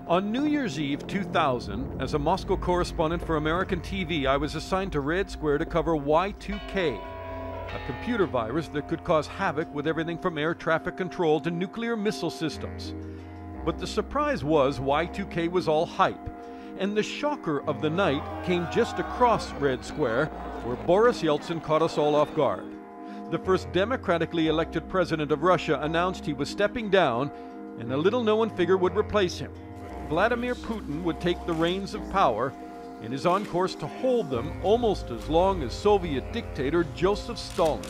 On New Year's Eve 2000, as a Moscow correspondent for American TV, I was assigned to Red Square to cover Y2K, a computer virus that could cause havoc with everything from air traffic control to nuclear missile systems. But the surprise was Y2K was all hype, and the shocker of the night came just across Red Square, where Boris Yeltsin caught us all off guard. The first democratically elected president of Russia announced he was stepping down, and a little-known figure would replace him. Vladimir Putin would take the reins of power and is on course to hold them almost as long as Soviet dictator Joseph Stalin.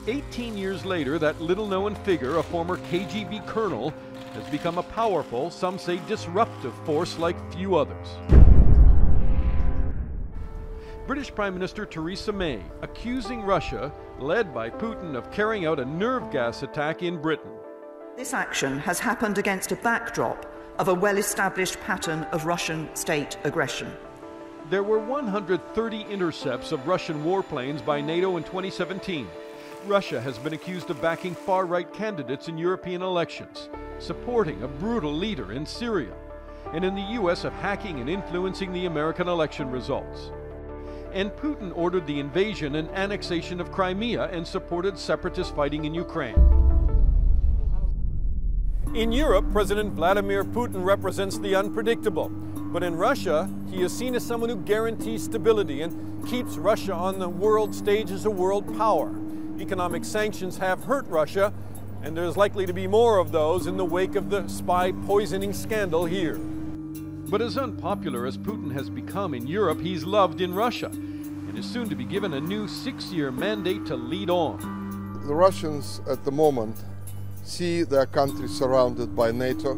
18 years later, that little-known figure, a former KGB colonel, has become a powerful, some say disruptive force like few others. British Prime Minister Theresa May accusing Russia, led by Putin, of carrying out a nerve gas attack in Britain. This action has happened against a backdrop of a well-established pattern of Russian state aggression. There were 130 intercepts of Russian warplanes by NATO in 2017. Russia has been accused of backing far-right candidates in European elections, supporting a brutal leader in Syria, and in the US of hacking and influencing the American election results. And Putin ordered the invasion and annexation of Crimea and supported separatist fighting in Ukraine. In Europe, President Vladimir Putin represents the unpredictable. But in Russia, he is seen as someone who guarantees stability and keeps Russia on the world stage as a world power. Economic sanctions have hurt Russia, and there's likely to be more of those in the wake of the spy poisoning scandal here. But as unpopular as Putin has become in Europe, he's loved in Russia, and is soon to be given a new 6-year mandate to lead on. The Russians at the moment see their country surrounded by NATO.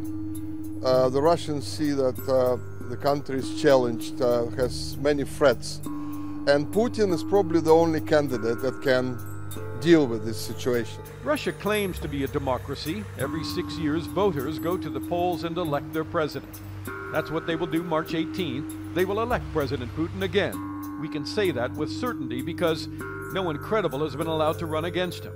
The Russians see that the country is challenged, has many threats, and Putin is probably the only candidate that can deal with this situation. Russia claims to be a democracy. Every 6 years, voters go to the polls and elect their president. That's what they will do March 18th. They will elect President Putin again. We can say that with certainty because no one credible has been allowed to run against him.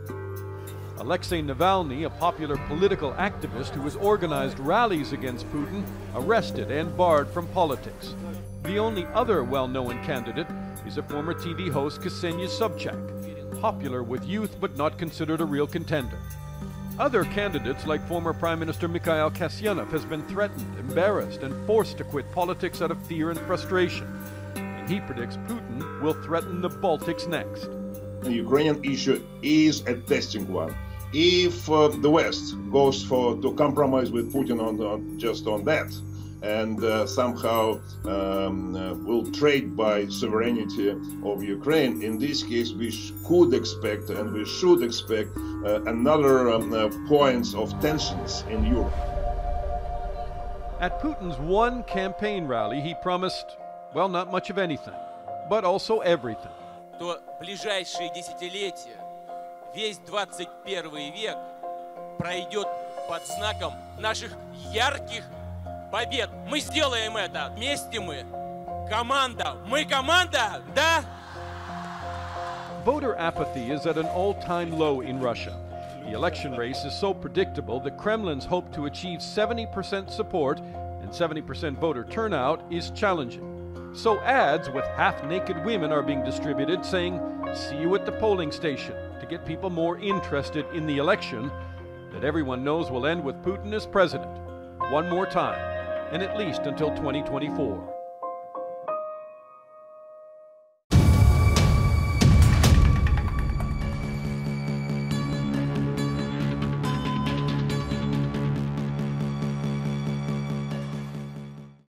Alexei Navalny, a popular political activist who has organized rallies against Putin, arrested and barred from politics. The only other well-known candidate is a former TV host, Ksenia Sobchak, popular with youth but not considered a real contender. Other candidates, like former Prime Minister Mikhail Kasyanov, has been threatened, embarrassed, and forced to quit politics out of fear and frustration. And he predicts Putin will threaten the Baltics next. The Ukrainian issue is a testing one. If the West goes to compromise with Putin on that, and somehow will trade by sovereignty of Ukraine, in this case we could expect and we should expect another points of tensions in Europe. At Putin's one campaign rally, he promised, well, not much of anything, but also everything. То ближайшие десятилетия, весь 21 век пройдет под знаком наших ярких побед. Мы сделаем это. Вместе мы. Команда. Мы команда, да? Voter apathy is at an all-time low in Russia. The election race is so predictable that Kremlin's hope to achieve 70% support and 70% voter turnout is challenging. So ads with half-naked women are being distributed saying, "See you at the polling station," to get people more interested in the election that everyone knows will end with Putin as president one more time, and at least until 2024.